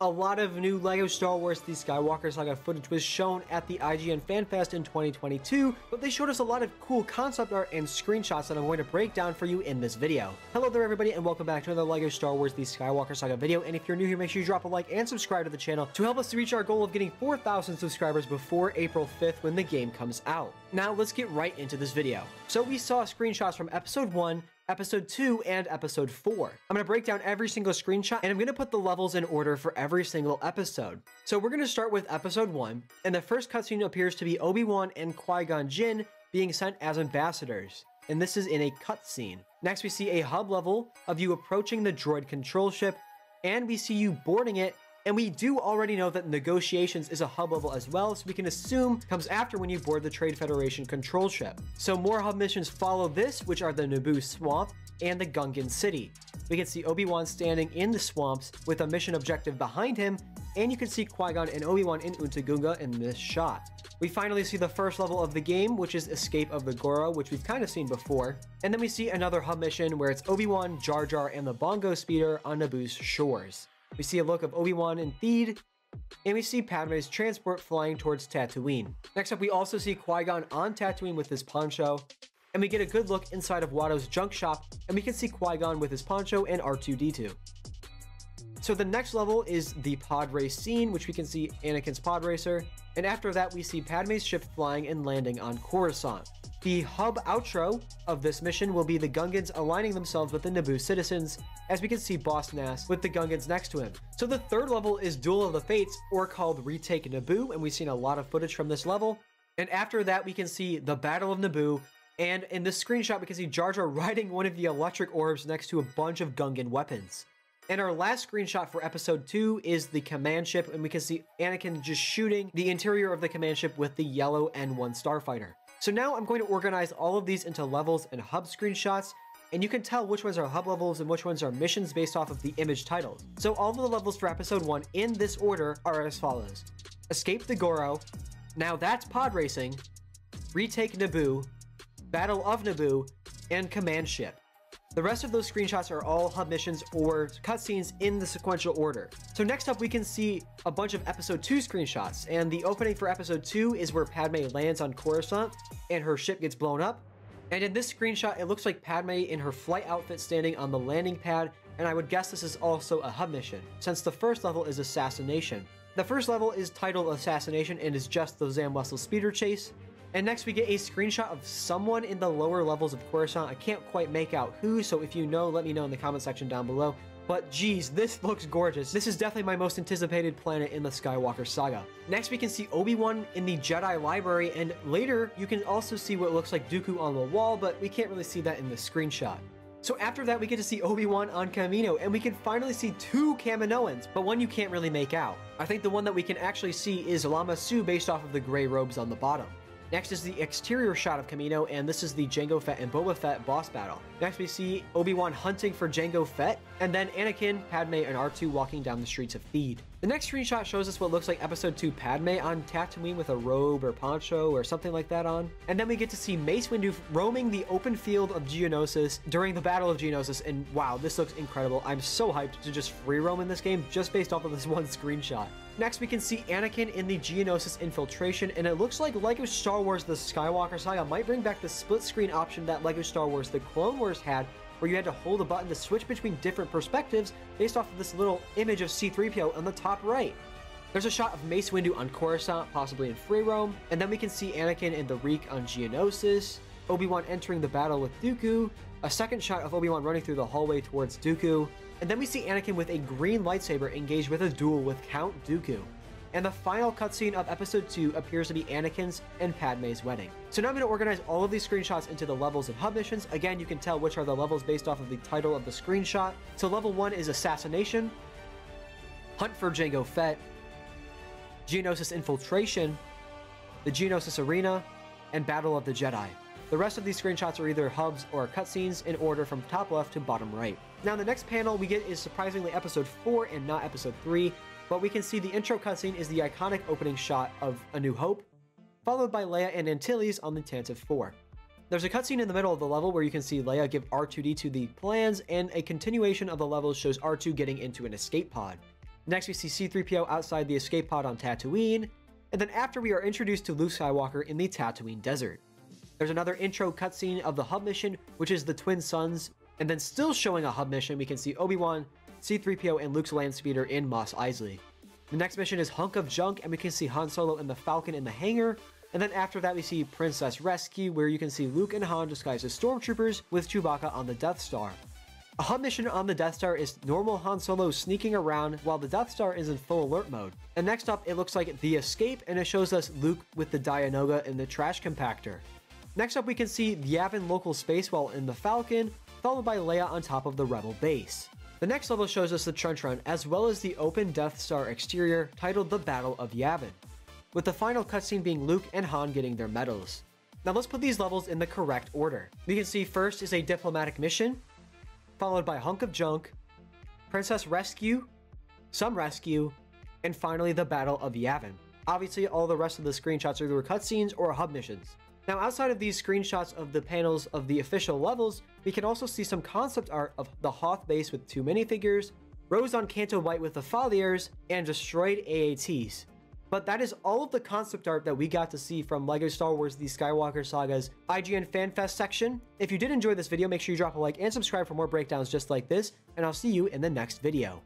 A lot of new LEGO Star Wars The Skywalker Saga footage was shown at the IGN FanFest in 2022, but they showed us a lot of cool concept art and screenshots that I'm going to break down for you in this video. Hello there everybody and welcome back to another LEGO Star Wars The Skywalker Saga video, and if you're new here, make sure you drop a like and subscribe to the channel to help us to reach our goal of getting 4,000 subscribers before April 5th when the game comes out. Now let's get right into this video. So we saw screenshots from Episode 1, Episode 2, and Episode 4. I'm going to break down every single screenshot, and I'm going to put the levels in order for every single episode. So we're going to start with Episode 1, and the first cutscene appears to be Obi-Wan and Qui-Gon Jinn being sent as ambassadors, and this is in a cutscene. Next, we see a hub level of you approaching the droid control ship, and we see you boarding it, and we do already know that negotiations is a hub level as well, so we can assume comes after when you board the Trade Federation control ship. So more hub missions follow this, which are the Naboo Swamp and the Gungan City. We can see Obi-Wan standing in the swamps with a mission objective behind him, and you can see Qui-Gon and Obi-Wan in Oonta Gunga in this shot. We finally see the first level of the game, which is Escape of the Goro, which we've kind of seen before. And then we see another hub mission where it's Obi-Wan, Jar Jar, and the Bongo Speeder on Naboo's shores. We see a look of Obi-Wan and Theed, and we see Padme's transport flying towards Tatooine. Next up, we also see Qui-Gon on Tatooine with his poncho, and we get a good look inside of Watto's junk shop, and we can see Qui-Gon with his poncho and R2-D2. So the next level is the pod race scene, which we can see Anakin's pod racer, and after that we see Padme's ship flying and landing on Coruscant. The hub outro of this mission will be the Gungans aligning themselves with the Naboo citizens, as we can see Boss Nass with the Gungans next to him. So the third level is Duel of the Fates, or called Retake Naboo, and we've seen a lot of footage from this level. And after that we can see the Battle of Naboo, and in this screenshot we can see Jar Jar riding one of the electric orbs next to a bunch of Gungan weapons. And our last screenshot for Episode 2 is the command ship, and we can see Anakin just shooting the interior of the command ship with the yellow N1 starfighter. So now I'm going to organize all of these into levels and hub screenshots, and you can tell which ones are hub levels and which ones are missions based off of the image titles. So all of the levels for Episode 1 in this order are as follows: Escape the Goro, now that's pod racing, Retake Naboo, Battle of Naboo, and Command Ship. The rest of those screenshots are all hub missions or cutscenes in the sequential order. So next up we can see a bunch of Episode 2 screenshots, and the opening for Episode 2 is where Padme lands on Coruscant and her ship gets blown up. And in this screenshot it looks like Padme in her flight outfit standing on the landing pad, and I would guess this is also a hub mission, since the first level is Assassination. The first level is titled Assassination and is just the Zam Wesell speeder chase. And next we get a screenshot of someone in the lower levels of Coruscant. I can't quite make out who, so if you know, let me know in the comment section down below. But geez, this looks gorgeous. This is definitely my most anticipated planet in the Skywalker Saga. Next we can see Obi-Wan in the Jedi Library, and later you can also see what looks like Dooku on the wall, but we can't really see that in the screenshot. So after that we get to see Obi-Wan on Kamino, and we can finally see two Kaminoans, but one you can't really make out. I think the one that we can actually see is Lama Su based off of the gray robes on the bottom. Next is the exterior shot of Kamino, and this is the Jango Fett and Boba Fett boss battle. Next we see Obi-Wan hunting for Jango Fett, and then Anakin, Padme, and R2 walking down the streets of Theed. The next screenshot shows us what looks like Episode 2 Padme on Tatooine with a robe or poncho or something like that on. And then we get to see Mace Windu roaming the open field of Geonosis during the Battle of Geonosis, and wow, this looks incredible. I'm so hyped to just free roam in this game just based off of this one screenshot. Next we can see Anakin in the Geonosis infiltration, and it looks like LEGO Star Wars The Skywalker Saga might bring back the split screen option that LEGO Star Wars The Clone Wars had, where you had to hold a button to switch between different perspectives based off of this little image of C-3PO on the top right. There's a shot of Mace Windu on Coruscant, possibly in free roam, and then we can see Anakin in the Reek on Geonosis, Obi-Wan entering the battle with Dooku, a second shot of Obi-Wan running through the hallway towards Dooku, and then we see Anakin with a green lightsaber engaged with a duel with Count Dooku. And the final cutscene of Episode 2 appears to be Anakin's and Padme's wedding. So now I'm going to organize all of these screenshots into the levels and hub missions. Again, you can tell which are the levels based off of the title of the screenshot. So level 1 is Assassination, Hunt for Jango Fett, Geonosis Infiltration, the Geonosis Arena, and Battle of the Jedi. The rest of these screenshots are either hubs or cutscenes in order from top left to bottom right. Now the next panel we get is surprisingly Episode 4 and not Episode 3. But we can see the intro cutscene is the iconic opening shot of A New Hope, followed by Leia and Antilles on the Tantive 4. There's a cutscene in the middle of the level where you can see Leia give R2-D2 the plans, and a continuation of the level shows R2 getting into an escape pod. Next, we see C-3PO outside the escape pod on Tatooine, and then after we are introduced to Luke Skywalker in the Tatooine desert. There's another intro cutscene of the hub mission, which is the Twin Suns, and then still showing a hub mission, we can see Obi-Wan, C-3PO, and Luke's land speeder in Mos Eisley. The next mission is Hunk of Junk, and we can see Han Solo and the Falcon in the hangar, and then after that we see Princess Rescue, where you can see Luke and Han disguised as stormtroopers with Chewbacca on the Death Star. A hub mission on the Death Star is normal Han Solo sneaking around while the Death Star is in full alert mode. And next up, it looks like The Escape, and it shows us Luke with the Dianoga in the trash compactor. Next up, we can see Yavin local space while in the Falcon, followed by Leia on top of the Rebel base. The next level shows us the Trench Run, as well as the open Death Star exterior, titled The Battle of Yavin, with the final cutscene being Luke and Han getting their medals. Now let's put these levels in the correct order. We can see first is a diplomatic mission, followed by Hunk of Junk, Princess Rescue, some Rescue, and finally the Battle of Yavin. Obviously, all the rest of the screenshots are either cutscenes or hub missions. Now, outside of these screenshots of the panels of the official levels, we can also see some concept art of the Hoth base with 2 minifigures, Rose on Canto Bight with the Fathiers, and destroyed AATs. But that is all of the concept art that we got to see from LEGO Star Wars The Skywalker Saga's IGN FanFest section. If you did enjoy this video, make sure you drop a like and subscribe for more breakdowns just like this, and I'll see you in the next video.